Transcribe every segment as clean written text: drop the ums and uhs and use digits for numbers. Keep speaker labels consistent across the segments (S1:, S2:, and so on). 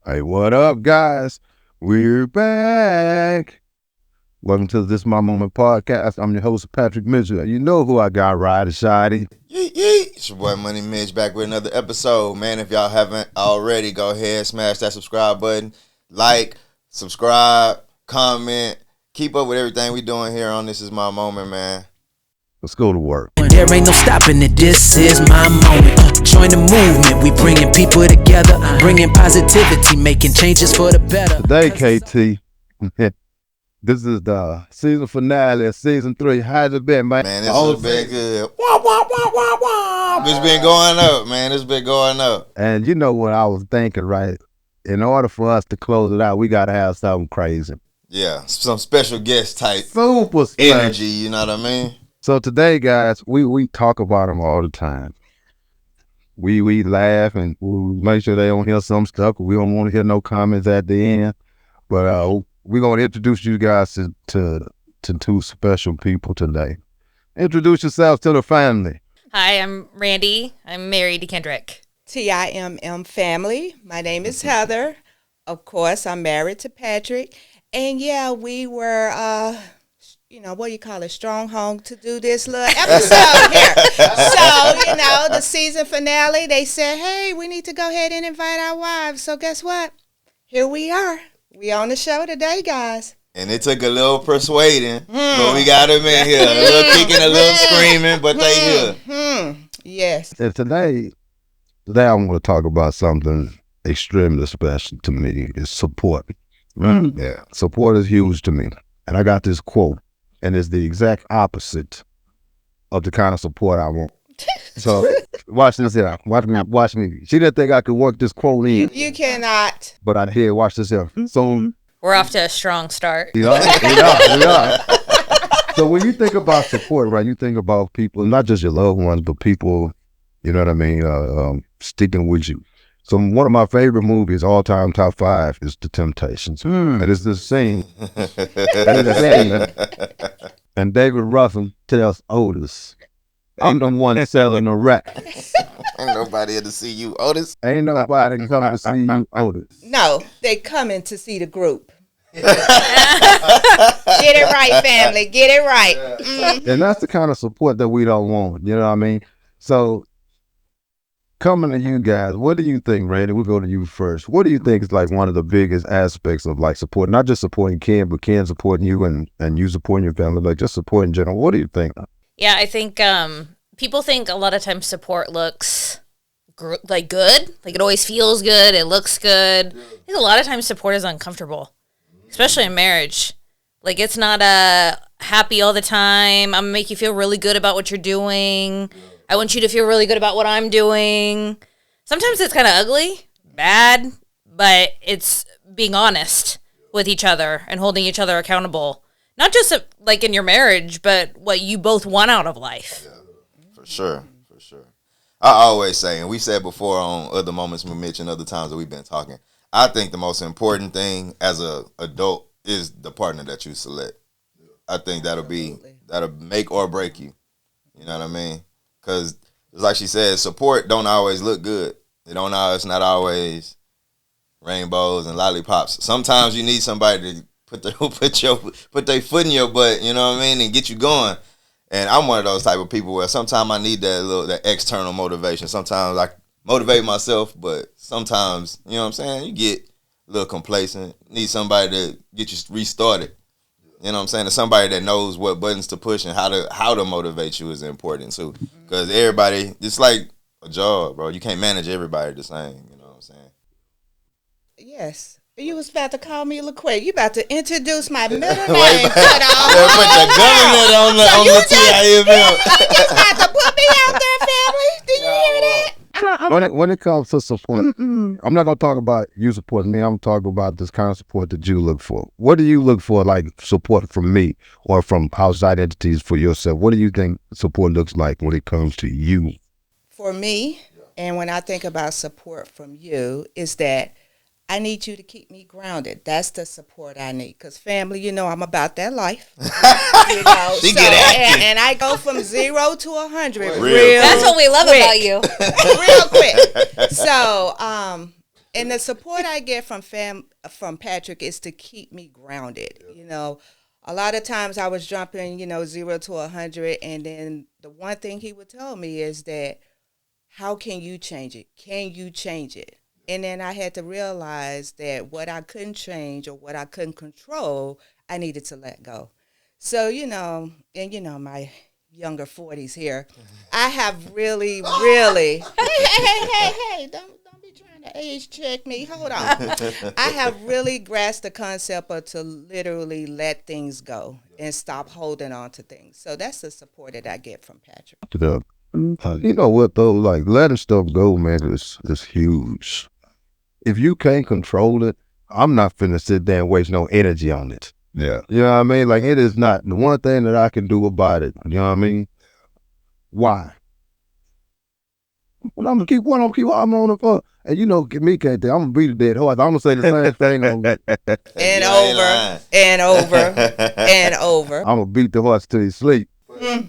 S1: Hey, what up, guys? We're back. Welcome to This My Moment podcast. I'm your host, Patrick Mitch. You know who I got, Ride Shotty.
S2: Yeet, yeet. It's your boy, Money Mitch, back with another episode. Man, if y'all haven't already, go ahead, smash that subscribe button. Like, subscribe, comment. Keep up with everything we doing here on This Is My Moment, man.
S1: Let's go to work.
S3: There ain't no stopping it, this is my moment. Join the movement, we bringing people together, bringing positivity, making changes for the better.
S1: Today, KT, this is the season finale of season 3. How's it been, man?
S2: Man, this has been good. Wah, wah, wah, wah, wah. It's been going up, man. It's been going up.
S1: And you know what I was thinking, right? In order for us to close it out, we got to have something crazy.
S2: Yeah, some special guest type
S1: Super
S2: energy, you know what I mean?
S1: So today, guys, we talk about them all the time. We laugh and we make sure they don't hear some stuff. We don't want to hear no comments at the end. But we're going to introduce you guys to two special people today. Introduce yourselves to the family.
S4: Hi, I'm Randee. I'm married to Kendrick.
S5: TIMM family. My name is Heather. Of course, I'm married to Patrick. And yeah, we were... what do you call it, stronghold to do this little episode here. So, the season finale, they said, hey, we need to go ahead and invite our wives. So guess what? Here we are. We on the show today, guys.
S2: And it took a little persuading, but we got them in here. A little kicking, a little screaming, but they here.
S5: Yes.
S1: And today I want to talk about something extremely special to me. Is support. Yeah, support is huge to me. And I got this quote. And it's the exact opposite of the kind of support I want. So watch this here. Watch me. She didn't think I could work this quote in.
S5: You cannot.
S1: But I did. Watch this here. So
S4: We're off to a strong start.
S1: we are. So when you think about support, right, you think about people, not just your loved ones, but people, you know what I mean, sticking with you. So one of my favorite movies, all-time top 5, is The Temptations. And it's this scene. And David Ruffin tells Otis, I'm the one selling the rack.
S2: Ain't nobody here to see you, Otis.
S1: Ain't nobody coming to see you, Otis.
S5: No, they coming to see the group. Get it right, family. Get it right.
S1: And that's the kind of support that we don't want. You know what I mean? So coming to you guys, what do you think, Randy? We'll go to you first. What do you think is like one of the biggest aspects of like support? Not just supporting Ken, but Ken supporting you and you supporting your family, like just support in general. What do you think?
S4: Yeah, I think people think a lot of times support looks good. Like it always feels good. It looks good. I think a lot of times support is uncomfortable, especially in marriage. Like it's not happy all the time. I'm going to make you feel really good about what you're doing. I want you to feel really good about what I'm doing. Sometimes it's kind of ugly, bad, but it's being honest with each other and holding each other accountable. Not just like in your marriage, but what you both want out of life.
S2: Yeah, for sure. I always say, and we said before on other moments with Mitch and other times that we've been talking, I think the most important thing as an adult is the partner that you select. I think that'll make or break you. You know what I mean? Because, like she said, support don't always look good. It's not always rainbows and lollipops. Sometimes you need somebody to put their foot in your butt, you know what I mean, and get you going. And I'm one of those type of people where sometimes I need that external motivation. Sometimes I motivate myself, but sometimes, you know what I'm saying, you get a little complacent. You need somebody to get you restarted. You know what I'm saying? Somebody that knows what buttons to push and how to motivate you is important too. Because everybody, it's like a job, bro. You can't manage everybody the same. You know what I'm saying?
S5: Yes. You was about to call me LaQuay. You about to introduce my middle name.
S2: Put the government on the TIML.
S5: You just got to put me out there, family. Did you hear that?
S1: When it comes to support, I'm not going to talk about you supporting me. I'm talking about this kind of support that you look for. What do you look for, like support from me or from outside entities for yourself? What do you think support looks like when it comes to you?
S5: For me, and when I think about support from you, is that I need you to keep me grounded. That's the support I need. Because family, I'm about that life.
S2: She get active.
S5: And I go from 0 to 100
S2: Real.
S4: That's what we love
S5: quick.
S4: about you.
S5: Real quick. So And the support I get from Patrick is to keep me grounded. You know, a lot of times I was jumping, 0 to 100, and then the one thing he would tell me is that, how can you change it? Can you change it? And then I had to realize that what I couldn't change or what I couldn't control, I needed to let go. So, my younger 40s here, I have really, hey, don't be trying to age check me. Hold on. I have really grasped the concept of to literally let things go and stop holding on to things. So that's the support that I get from Patrick.
S1: You know what though? Like letting stuff go, man, is huge. If you can't control it, I'm not finna sit there and waste no energy on it.
S2: Yeah.
S1: You know what I mean? Like it is not the one thing that I can do about it. You know what I mean? Why? Well, I'm gonna keep I'm on the phone. And get me can't think. I'm gonna beat a dead horse. I'm gonna say the same thing
S5: and over and over and over.
S1: I'm gonna beat the horse till he sleep.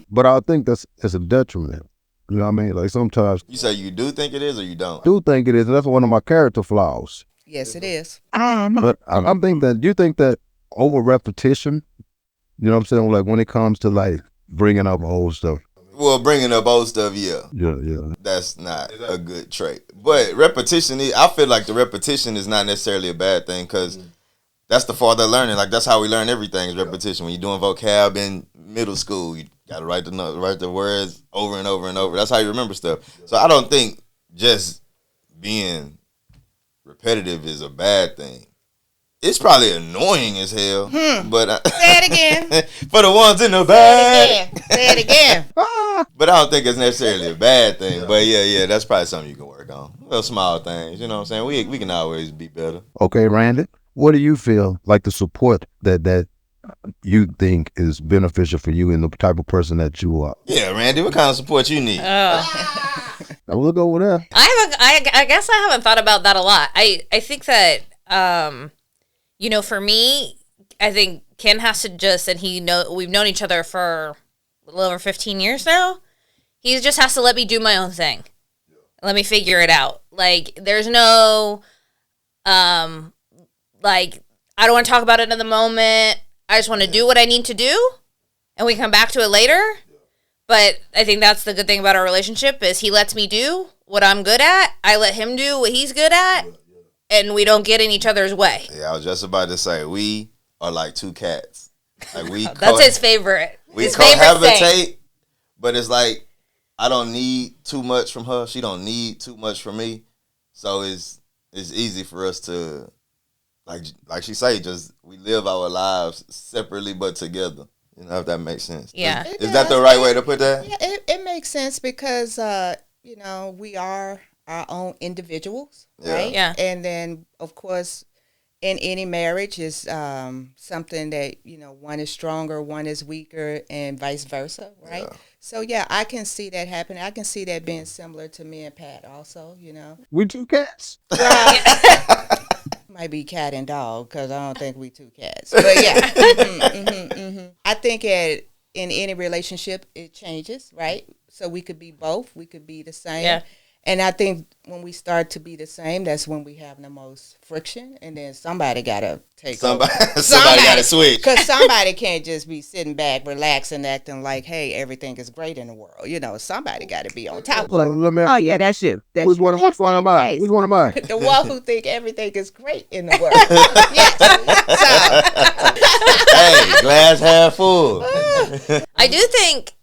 S1: But I think it's a detriment. You know what I mean? Like sometimes
S2: You say you do think it is or you don't?
S1: I do think it is, and that's one of my character flaws.
S5: Yes, it is.
S1: But I'm thinking that you think that over repetition, you know what I'm saying? Like when it comes to like bringing up old stuff.
S2: Well, bringing up old stuff, yeah.
S1: Yeah.
S2: That's not a good trait. But repetition, I feel like the repetition is not necessarily a bad thing because that's the father of learning. Like that's how we learn everything is repetition. When you're doing vocab in middle school, you got to write the words over and over and over. That's how you remember stuff. So I don't think just being repetitive is a bad thing. It's probably annoying as hell, but
S5: Say it again.
S2: for the ones in the back.
S5: Say it again.
S2: But I don't think it's necessarily a bad thing. But yeah, that's probably something you can work on. Little small things, you know what I'm saying? We can always be better.
S1: Okay, Randee, what do you feel like the support that you think is beneficial for you and the type of person that you are?
S2: Yeah, Randee, what kind of support you need?
S1: We'll go with that.
S4: I guess I haven't thought about that a lot. I think that for me, I think Ken has to we've known each other for a little over 15 years now. He just has to let me do my own thing. Let me figure it out. Like there's no I don't want to talk about it in the moment. I just want to do what I need to do, and we come back to it later. But I think that's the good thing about our relationship is he lets me do what I'm good at. I let him do what he's good at, and we don't get in each other's way.
S2: Yeah, I was just about to say, we are like two cats. Like
S4: that's his favorite.
S2: We
S4: his favorite
S2: cohabitate,
S4: thing.
S2: but it's like I don't need too much from her. She don't need too much from me. So it's easy for us to like she say, just we live our lives separately but together. You know, if that makes sense.
S4: Yeah.
S2: Is that the right way to put that?
S5: Yeah, it makes sense because, we are our own individuals, right?
S4: Yeah.
S5: And then, of course, in any marriage is something that, one is stronger, one is weaker, and vice versa, right?
S2: Yeah.
S5: So, yeah, I can see that happening. I can see that being similar to me and Pat also,
S1: We two cats.
S5: Might be cat and dog because I don't think we two cats. But yeah, I think in any relationship it changes, right? So we could be both. We could be the same.
S4: Yeah.
S5: And I think when we start to be the same, that's when we have the most friction. And then somebody got to take over.
S2: Somebody got to switch.
S5: Because somebody can't just be sitting back, relaxing, acting like, hey, everything is great in the world. Somebody got to be on top.
S6: Oh yeah, that's it.
S1: Which one am I? Which one am I?
S5: The one who think everything is great in the world. Yes.
S2: Hey, glass half full.
S4: I do think,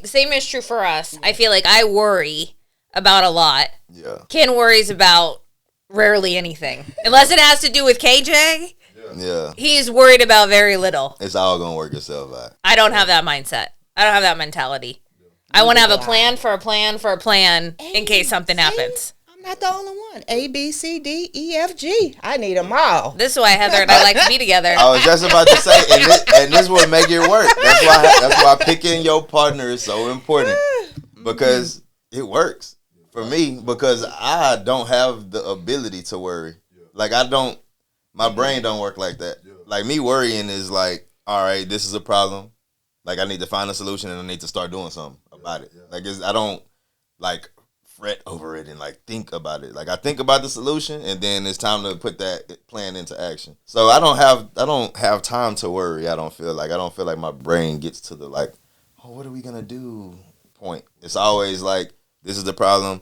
S4: same is true for us. I feel like I worry about a lot.
S2: Yeah.
S4: Ken worries about rarely anything. Unless it has to do with KJ,
S2: Yeah.
S4: he's worried about very little.
S2: It's all going to work itself out.
S4: I don't have that mindset. I don't have that mentality. I want to have a plan for a plan for a plan in case something happens.
S5: I'm not the only one. A, B, C, D, E, F, G. I need them all.
S4: This is why Heather and I like to be together.
S2: I was just about to say, and this will make it work. That's why picking your partner is so important because it works for me because I don't have the ability to worry. Like my brain don't work like that. Like me worrying is like, all right, this is a problem. Like I need to find a solution and I need to start doing something about it. Like I don't like fret over it and like think about it. Like I think about the solution and then it's time to put that plan into action. So I don't have time to worry. I don't feel like my brain gets to the like, oh, what are we gonna do point. It's always like, this is the problem,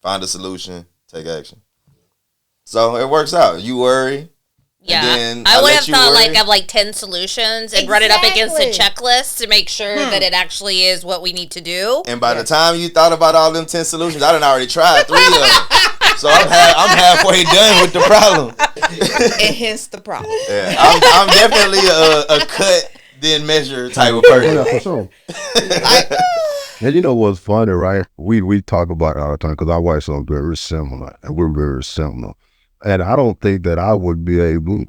S2: find a solution, take action. So it works out. You worry.
S4: Yeah, I would have thought like of like 10 solutions and run it up against a checklist to make sure that it actually is what we need to do.
S2: And by the time you thought about all them 10 solutions, I done already tried 3 of them. So I'm halfway done with the problem.
S5: And hence the problem.
S2: Yeah, I'm definitely a cut then measure type of person.
S1: Yeah, for sure. And you know what's funny, right? We talk about it all the time because our wives are very similar, and we're very similar. And I don't think that I would be able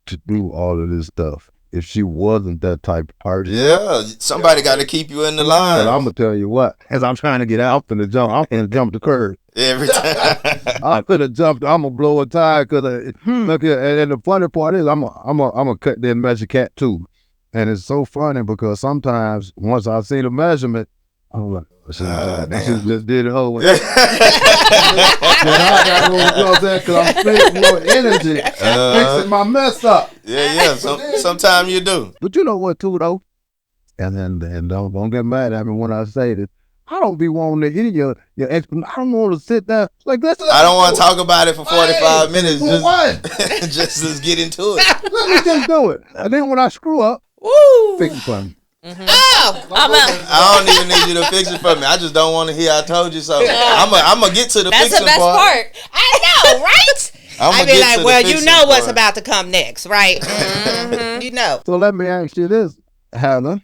S1: to do all of this stuff if she wasn't that type of person.
S2: Yeah, somebody got to keep you in the line.
S1: And I'm going to tell you what, as I'm trying to get out, I'm going to jump the curb.
S2: Every time.
S1: I could have jumped, I'm going to blow a tire. Look here, and the funny part is I'm going to cut that measure cat too. And it's so funny because sometimes once I see the measurement, I'm like, she just did it whole way. Then I got to go there because I'm spending more energy fixing my mess up.
S2: Yeah. Sometimes you do.
S1: But you know what, too, though? And then don't get mad at me when I say this. I don't be wanting to hear your explanation. I don't want to sit there like this.
S2: I don't want to talk about it for 45 minutes.
S1: For what?
S2: Just let's get into it.
S1: Let me just do it. And then when I screw up, fix it for me.
S4: Mm-hmm. Oh,
S2: I don't even need you to fix it for me. I just don't want to hear I told you so. I'm gonna get to the
S4: That's
S2: fixing
S4: the best part.
S5: I know, right? I be like, well, you know what's about to come next, right? Mm-hmm. You know.
S1: So let me ask you this, Hannah.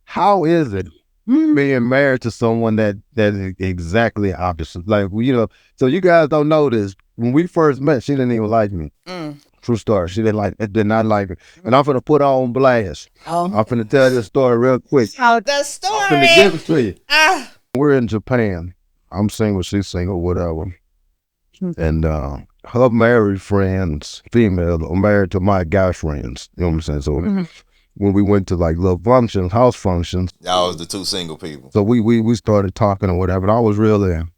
S1: How is it being married to someone that is exactly opposite? Like, you know, so you guys don't know this. When we first met, she didn't even like me. True story. She did not like it. And I'm finna put her on blast. I'm finna tell this story real quick.
S5: Oh, the story.
S1: I'm finna give it to you. We're in Japan. I'm single, she's single, whatever. And her married friends, female, are married to my guy friends. You know what I'm saying? So when we went to like little functions, house functions.
S2: Y'all was the two single people.
S1: So we started talking or whatever. And I was real in.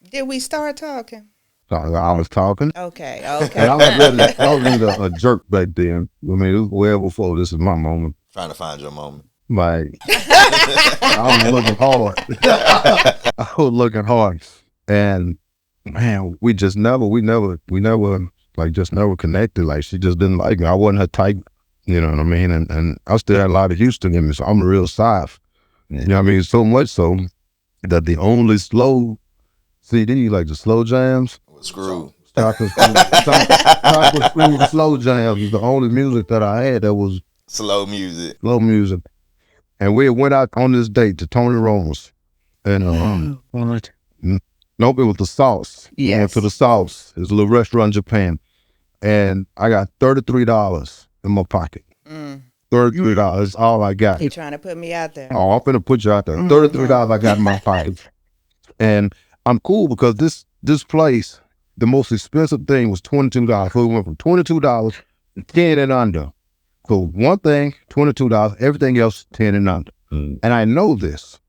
S5: Did we start talking?
S1: I was talking.
S5: Okay.
S1: And I was really a jerk back then. I mean, it was well before this is my moment.
S2: Trying to find your moment.
S1: Like, I was looking hard. I was looking hard. And man, we never like just never connected. Like she just didn't like me. I wasn't her type, you know what I mean? And I still had a lot of Houston in me, so I'm a real soft. You know what I mean? So much so that the only slow CD, like the slow jams,
S2: Screw.
S1: Chocolate slow jams is the only music that I had that was
S2: slow music.
S1: And we went out on this date to Tony Roma's. And nope, it was the Sauce.
S5: Yes.
S1: Went to the Sauce. It's a little restaurant in Japan. And I got $33 in my pocket. $33 is all I got.
S5: You trying to put me out there?
S1: Oh, I'm finna put you out there. $33 I got in my pocket. And I'm cool because this place, the most expensive thing was $22. So we went from $22 to 10 and under. So one thing, $22, everything else 10 and under. And I know this.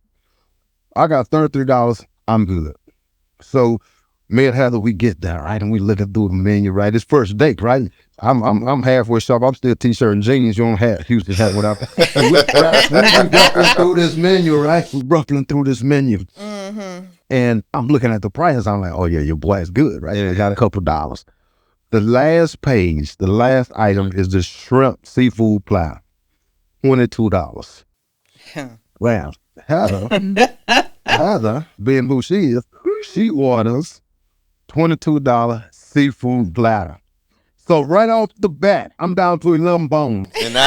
S1: I got $33, I'm good. So me and Heather, we get there, right? And we looking through the menu, right? It's first date, right? I'm halfway shop. I'm still t-shirt and jeans. You don't have Houston hat, whatever. And we ruffling through this menu, right? We ruffling through this menu. And I'm looking at the prices. I'm like, oh yeah, your boy is good, right? It got a couple of dollars. The last page, the last item is the shrimp seafood platter, $22. Well, Heather, being who she is, she orders $22 seafood platter. So right off the bat, I'm down to 11 bones.
S2: And now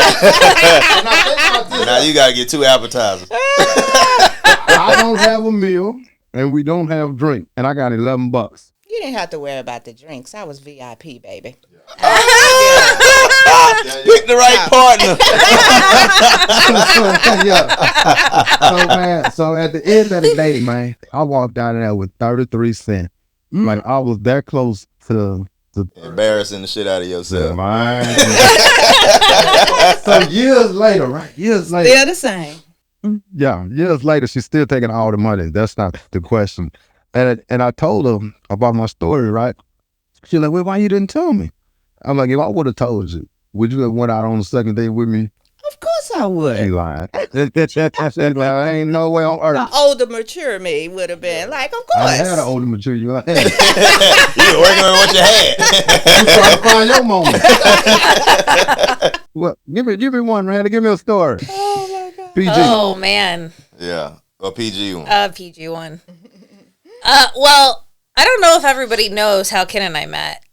S2: you gotta get 2 appetizers.
S1: I don't have a meal, and we don't have a drink, and I got $11.
S5: You didn't have to worry about the drinks. I was VIP, baby.
S2: Pick the right partner.
S1: So at the end of the day, man, I walked out of there with 33 cents. Like I was that close to
S2: embarrassing the shit out of yourself.
S1: Man. So years later, right?
S5: Still the same.
S1: Yeah, years later, she's still taking all the money. That's not the question. And I told her about my story, right? She's like, well, why you didn't tell me? I'm like, if I would have told you, would you have went out on the second date with me?
S5: Of course I would.
S1: She lying. I ain't no way on earth.
S5: The older, mature me would have been like, of course.
S1: I had an older mature you. You
S2: You were working with what you had.
S1: trying to find your moment. Well, give me one, Randee. Give me a story.
S5: Oh my God.
S1: PG.
S4: Oh man,
S2: Yeah, a PG one.
S4: PG one. Well, I don't know if everybody knows how Ken and I met,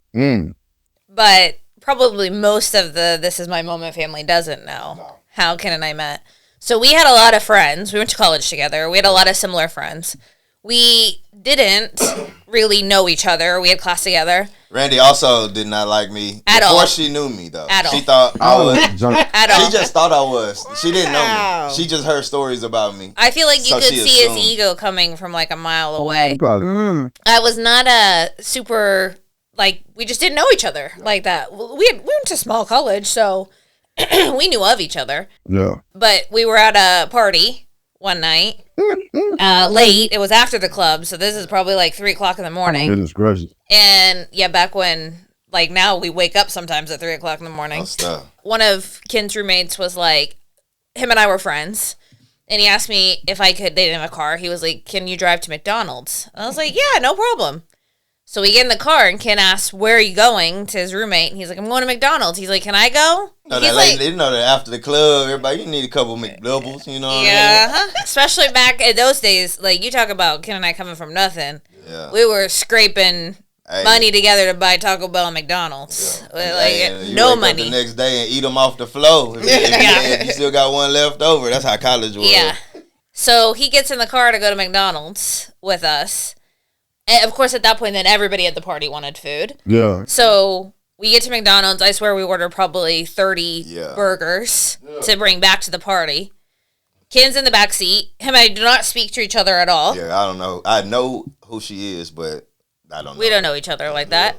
S4: but probably most of the This Is My Moment family doesn't know how Ken and I met. So we had a lot of friends. We went to college together. We had a lot of similar friends. We didn't really know each other. We had class together.
S2: Randee also did not like me
S4: At
S2: before
S4: all.
S2: she knew me though.
S4: At
S2: She
S4: all.
S2: thought I was.
S4: At all.
S2: She just thought I was. She didn't know
S5: Wow.
S2: me. She just heard stories about me.
S4: I feel like you
S2: So
S4: could
S2: she
S4: see his
S2: assumed.
S4: ego coming from like a mile away.
S1: Probably.
S4: I was not a super, like, we just didn't know each other like that. We went to small college, so we knew of each other.
S1: Yeah.
S4: But we were at a party one night, late. It was after the club, so this is probably like 3 o'clock in the morning.
S1: Goodness gracious.
S4: And yeah, back when, like now we wake up sometimes at 3 o'clock in the morning.
S2: Oh, stuff.
S4: One of Ken's roommates was like, him and I were friends. And he asked me if I could, they didn't have a car. He was like, can you drive to McDonald's? And I was like, yeah, no problem. So we get in the car and Ken asks, where are you going, to his roommate? And he's like, I'm going to McDonald's. He's like, can I go?
S2: No,
S4: He's
S2: that
S4: like,
S2: lady didn't know that after the club, everybody, you need a couple McDoubles, you know what
S4: yeah, especially back in those days. Like, you talk about Ken and I coming from nothing.
S2: I mean? Yeah.
S4: We were scraping
S2: Hey.
S4: money together to buy Taco Bell and McDonald's.
S2: Hey, and
S4: Like,
S2: you
S4: no
S2: wake up
S4: money.
S2: the next day and eat them off the floor. If you still got one left over. That's how college was.
S4: Yeah. So he gets in the car to go to McDonald's with us. And of course, at that point, then everybody at the party wanted food.
S1: Yeah.
S4: So we get to McDonald's. I swear we ordered probably 30 burgers to bring back to the party. Ken's in the back seat. Him and I do not speak to each other at all.
S2: Yeah, I don't know. I know who she is, but I don't know.
S4: We don't know each other like that.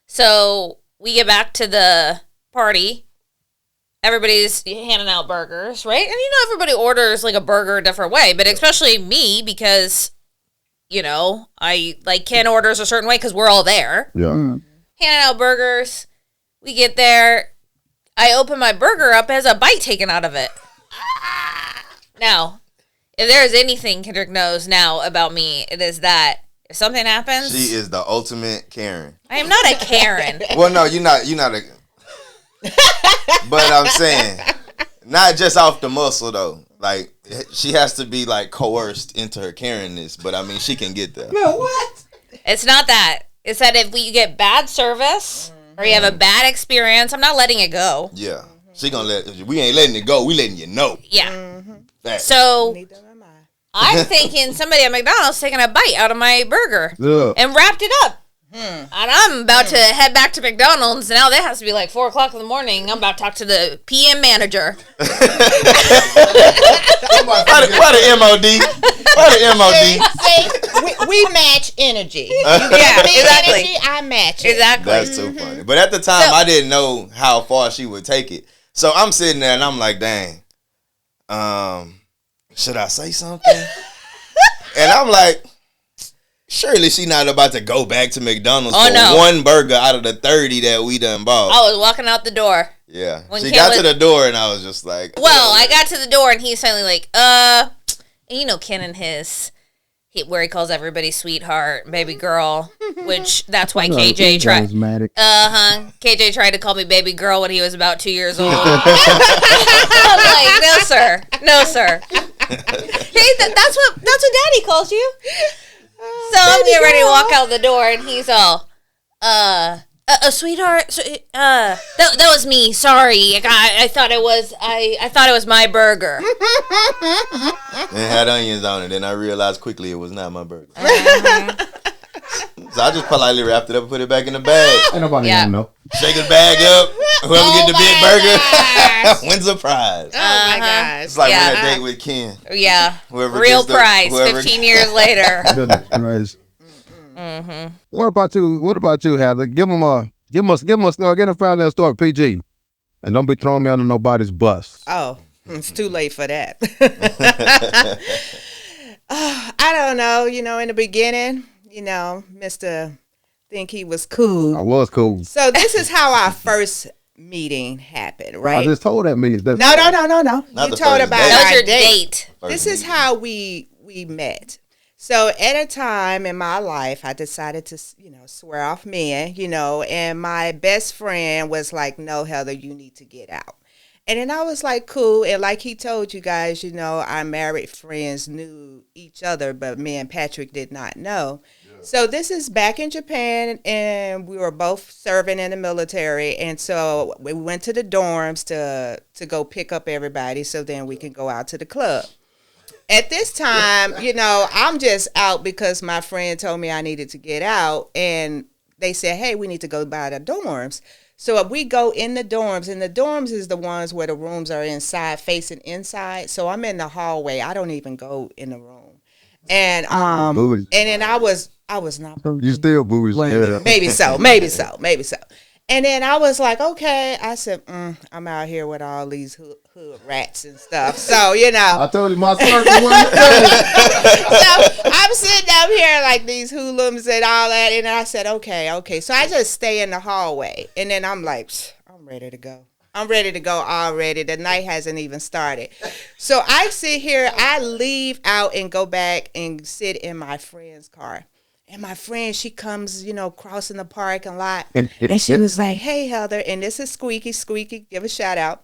S4: So we get back to the party. Everybody's handing out burgers, right? And you know, everybody orders like a burger a different way, but especially me because, you know, I like Ken orders a certain way because we're all there.
S1: Yeah.
S4: Handing out burgers. We get there. I open my burger up, it has a bite taken out of it. Now, if there is anything Kendrick knows now about me, it is that if something happens,
S2: She is the ultimate Karen.
S4: I am not a Karen.
S2: Well, no, you're not a. But I'm saying, not just off the muscle though. Like she has to be like coerced into her Karenness. But I mean, she can get there.
S5: No, what?
S4: It's not that. It's that if you get bad service or you have a bad experience, I'm not letting it go.
S2: Yeah, she gonna let. We ain't letting it go. We letting you know.
S4: Yeah.
S2: Facts.
S4: So
S5: Neither am I.
S4: I'm thinking somebody at McDonald's taking a bite out of my burger
S1: Yeah.
S4: and wrapped it up. And I'm about to head back to McDonald's. Now that has to be like 4 o'clock in the morning. I'm about to talk to the PM manager.
S2: Why the MOD? Why the MOD?
S5: See, we match energy.
S4: Yeah,
S5: Me
S4: exactly.
S5: energy, I match it.
S4: Exactly.
S2: That's too funny. But at the time,
S4: So-
S2: I didn't know how far she would take it. So I'm sitting there and I'm like, dang, should I say something? And I'm like, surely she not about to go back to McDonald's
S4: Oh,
S2: for
S4: no.
S2: one burger out of the 30 that we done bought.
S4: I was walking out the door.
S2: Yeah.
S4: When
S2: She
S4: Ken
S2: got
S4: was-
S2: to the door and I was just like,
S4: Well, I got to the door and he's finally like, and you know, Ken and where he calls everybody sweetheart, baby girl, which that's why KJ tried.
S1: Charismatic.
S4: KJ tried to call me baby girl when he was about 2 years old. I'm like, no, sir. No, sir. Hey, that's what daddy calls you. So I'm getting ready to walk out the door and he's all, sweetheart, that was me. Sorry. I thought it was my burger.
S2: it had onions on it. And I realized quickly it was not my burger. So I just politely wrapped it up and put it back in the bag.
S1: Ain't nobody
S4: Yeah.
S1: gonna know.
S2: Shake his bag up. Whoever get the big
S5: gosh.
S2: burger wins a prize.
S5: Oh my gosh.
S2: It's like
S4: Yeah.
S2: we're on a date with Ken.
S4: Yeah.
S2: Whoever
S4: Real
S2: gets the-
S4: prize
S2: whoever-
S4: 15 years later.
S1: Goodness gracious. What about you, Heather? Give them a story. Get a family story, PG, and don't be throwing me under nobody's bus.
S5: Oh, it's too late for that. I don't know. You know, in the beginning, Mr. Think he was cool.
S1: I was cool.
S5: So this is how our first meeting happened, right?
S1: I just told that meeting.
S5: No.
S2: Not
S5: You
S2: the
S5: told
S2: first
S5: about
S2: date.
S4: That was
S5: our
S4: your
S5: date.
S4: date.
S5: This is how we met. So at a time in my life, I decided to, swear off men, and my best friend was like, no, Heather, you need to get out. And then I was like, cool. And like he told you guys, our married friends knew each other, but me and Patrick did not know. Yeah. So this is back in Japan, and we were both serving in the military. And so we went to the dorms to go pick up everybody so then we can go out to the club. At this time, I'm just out because my friend told me I needed to get out. And they said, hey, we need to go by the dorms. So if we go in the dorms, and the dorms is the ones where the rooms are inside, facing inside. So I'm in the hallway. I don't even go in the room. And then I was not.
S1: You still booze.
S5: Maybe so. And then I was like, okay. I said, I'm out here with all these hood rats and stuff. So,
S1: I told you my circle was
S5: So I'm sitting up here like these hoodlums and all that. And I said, okay. So I just stay in the hallway. And then I'm like, I'm ready to go. I'm ready to go already. The night hasn't even started. So I sit here, I leave out and go back and sit in my friend's car. And my friend, she comes, crossing the parking lot. And she was like, hey, Heather. And this is Squeaky. Squeaky, give a shout out.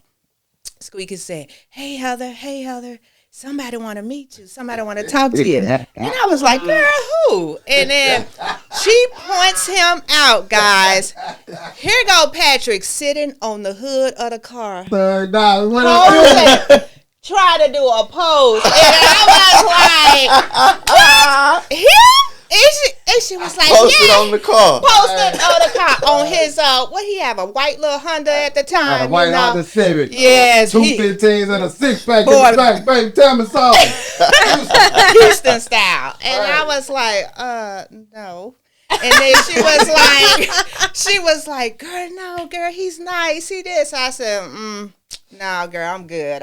S5: Squeaky said, hey, Heather. Somebody want to meet you. Somebody want to talk to you. And I was like, girl, who? And then she points him out, guys. Here go Patrick sitting on the hood of the car. Try to do a pose. And I was like, what? Him? And she was like,
S2: Posted on the car.
S5: Posted on the car. On his, what he have, a white little Honda at the time.
S1: A white Honda Civic.
S5: Yes.
S1: 215s and a 6-pack in the back. Baby, tell me something.
S5: Houston style. And I was like, no. And then she was like, girl, he's nice. He this. I said, no, girl, I'm good.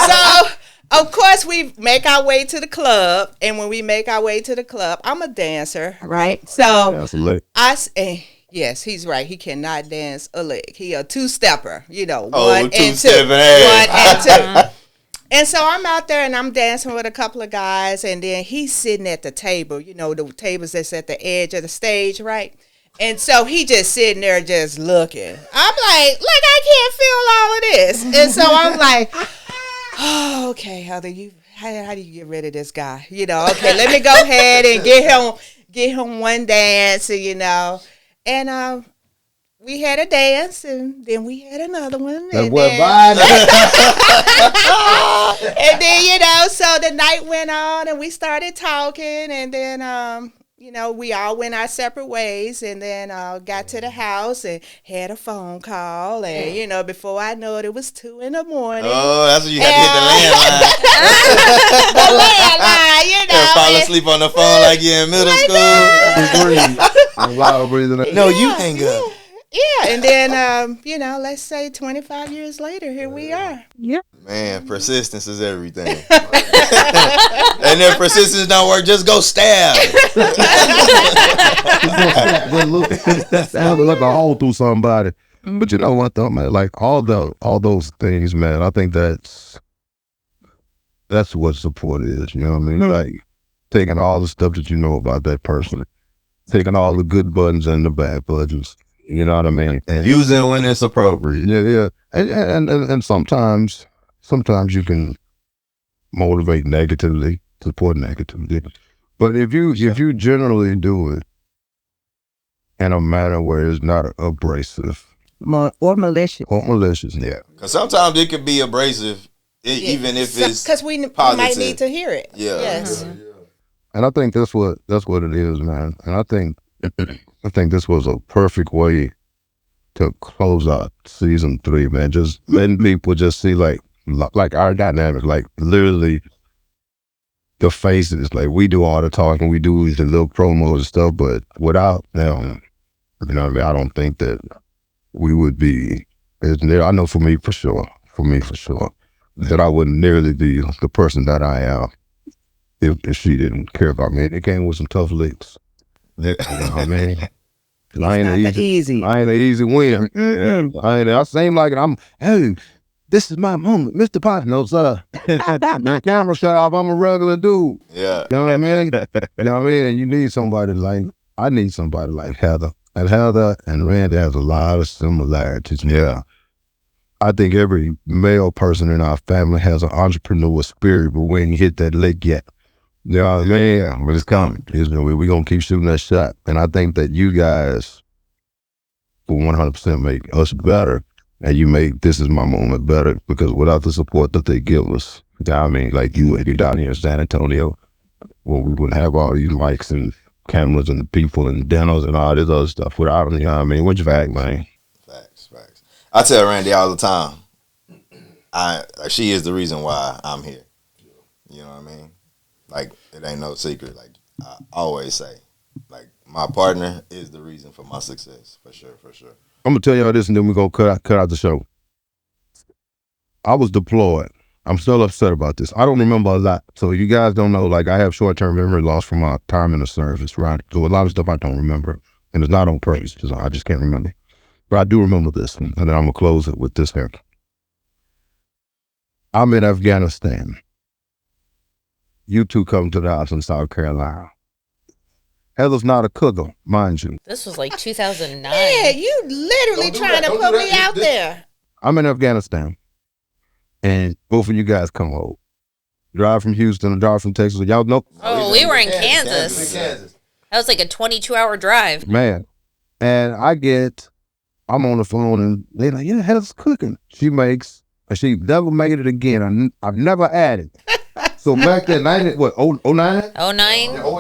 S5: So, of course, we make our way to the club, and when we make our way to the club, I'm a dancer, right? So yes, he's right. He cannot dance a lick. He a two-stepper, one and two. And so I'm out there, and I'm dancing with a couple of guys, and then he's sitting at the table, the tables that's at the edge of the stage, right? And so he just sitting there just looking. I'm like, I can't feel all of this. And so I'm like, oh, okay, Heather, how do you get rid of this guy? Okay, let me go ahead and get him one dance, and we had a dance, and then we had another one, and then so the night went on, and we started talking, and then we all went our separate ways, and then got to the house and had a phone call, and before I know it, it was 2 a.m.
S2: Oh, that's when you had to hit the landline.
S5: The landline,
S2: And fall asleep on the phone like you're in middle school. No, you hang up.
S5: Yeah, and then let's say 25 years later, here we are.
S6: Yep.
S2: Man, persistence is everything. And if persistence don't work, just go stab.
S1: Like a hole through somebody. But you know what though, man? Like all those things, man. I think that's what support is. You know what I mean? Like taking all the stuff that you know about that person, taking all the good buttons and the bad buttons. You know what I mean? And
S2: using when it's appropriate.
S1: Yeah. And sometimes you can motivate negatively, support negatively. But if you generally do it in a manner where it's not abrasive
S6: Or malicious.
S1: Yeah.
S2: Because sometimes it could be abrasive, even if it's
S5: because we
S2: positive.
S5: might need to hear it.
S2: Yeah.
S5: Yes.
S1: And I think that's what it is, man. And I think this was a perfect way to close out season 3, man. Just letting people just see like our dynamic, like literally the faces. Like we do all the talking, we do the little promos and stuff, but without them, I don't think that we would be. I know for me for sure, that I wouldn't nearly be the person that I am if she didn't care about me. It came with some tough licks. You know what I mean? I ain't an easy win. I seem like hey, this is my moment, Mr. Pot. No, sir. My camera shut off. I'm a regular dude.
S2: Yeah.
S1: You know what I mean? You know what I mean? And you need somebody I need somebody like Heather. And Heather and Randee has a lot of similarities. Yeah. I think every male person in our family has an entrepreneurial spirit, but we ain't hit that lick yet. You know what I mean? Yeah, but it's coming. We're going to keep shooting that shot. And I think that you guys will 100% make us better. And you make This Is My Moment better, because without the support that they give us, you know what I mean? Like you down here in San Antonio, well, we wouldn't have all these mics and cameras and the people and dinners and all this other stuff without them, you know what I mean? What you fact, man?
S2: Facts. I tell Randee all the time, she is the reason why I'm here. You know what I mean? Like, it ain't no secret. Like, I always say, like, my partner is the reason for my success, for sure.
S1: I'm going to tell y'all this and then we're going to cut out the show. I was deployed. I'm still upset about this. I don't remember a lot. So you guys don't know, like, I have short-term memory loss from my time in the service, right? So a lot of stuff I don't remember. And it's not on purpose. I just can't remember. But I do remember this. And then I'm going to close it with this here. I'm in Afghanistan. You two come to the house in South Carolina. Heather's not a cooker, mind you.
S4: This was like 2009.
S5: Yeah, you literally trying to put me out there.
S1: I'm in Afghanistan. And both of you guys come over. Drive from Houston, drive from Texas. Y'all know?
S4: Oh, we were in Kansas. That was like a 22-hour drive.
S1: Man. And I'm on the phone and they're like, yeah, Heather's cooking. She makes, and she never made it again. I've never added. So back then, 09?
S4: 09,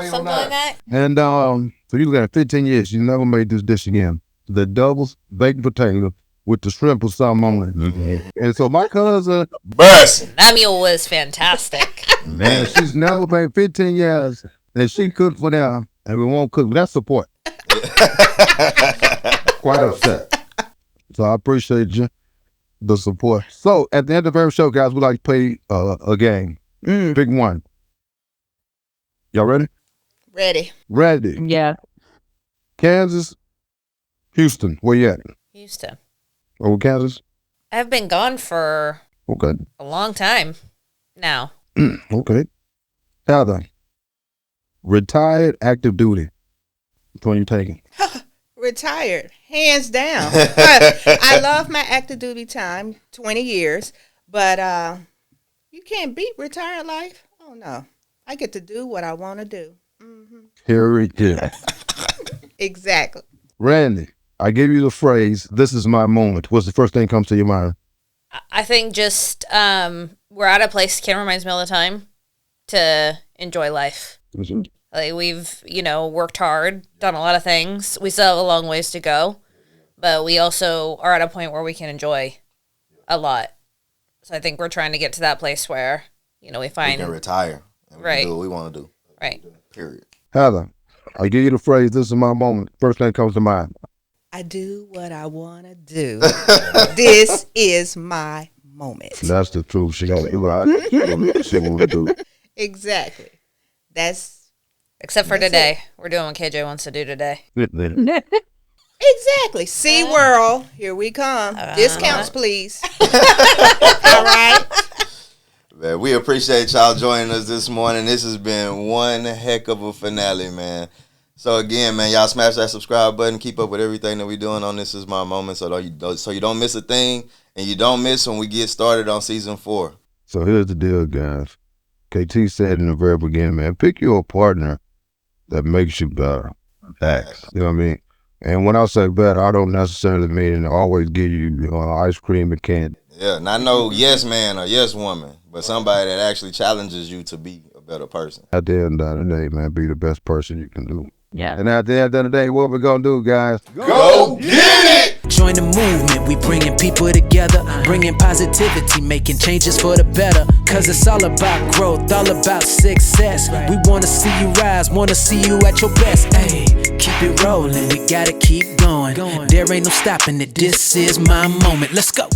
S4: something like that.
S1: And so you got 15 years, she never made this dish again. The doubles, baked potato with the shrimp or something on it. Mm-hmm. And so my cousin,
S4: that meal was fantastic.
S1: Man, she's never made 15 years, and she cooked for them, and we won't cook. That's support. Quite upset. So I appreciate you, the support. So at the end of every show, guys, we like to play a game. Pick one. Y'all ready? Ready.
S6: Yeah.
S1: Kansas, Houston. Where you at?
S4: Houston.
S1: Oh, Kansas?
S4: I've been gone for a long time now.
S1: Okay. Heather, retired active duty. Which one you taking?
S5: Retired, hands down. I love my active duty time, 20 years, but you can't beat retired life. Oh, no. I get to do what I want to do. Mm-hmm.
S1: Here it is.
S5: Exactly.
S1: Randee, I give you the phrase, this is my moment. What's the first thing that comes to your mind?
S4: I think just we're at a place, Ken reminds me all the time, to enjoy life.
S1: Mm-hmm.
S4: Like we've, worked hard, done a lot of things. We still have a long ways to go, but we also are at a point where we can enjoy a lot. So I think we're trying to get to that place where, we find...
S2: We can retire. And we can do what we want to do.
S4: Right.
S2: Period.
S1: Heather, I give you the phrase, this is my moment. First thing that comes to mind.
S5: I do what I want to do. This is my moment.
S1: That's the truth. She gonna do what she want to do.
S5: Exactly.
S4: Except for today. We're doing what KJ wants to do today.
S5: Exactly. SeaWorld, here we come. Discounts, please. All right.
S2: Man, we appreciate y'all joining us this morning. This has been one heck of a finale, man. So again, man, y'all smash that subscribe button. Keep up with everything that we're doing on This Is My Moment, so you don't miss a thing, and you don't miss when we get started on season 4.
S1: So here's the deal, guys. KT said in the very beginning, man, pick your partner that makes you better.
S2: Facts.
S1: You know what I mean? And when I say better, I don't necessarily mean to always give you ice cream and candy.
S2: Yeah, not no yes man or yes woman, but somebody that actually challenges you to be a better person.
S1: At the end of the day, man, be the best person you can do.
S6: Yeah.
S1: And at the end of the day, what we're going to do, guys?
S2: Go get it!
S3: Join the movement, we bringing people together, bringing positivity, making changes for the better. Cause it's all about growth, all about success. We wanna see you rise, wanna see you at your best. Hey, keep it rolling, we gotta keep going. There ain't no stopping it, this is my moment. Let's go.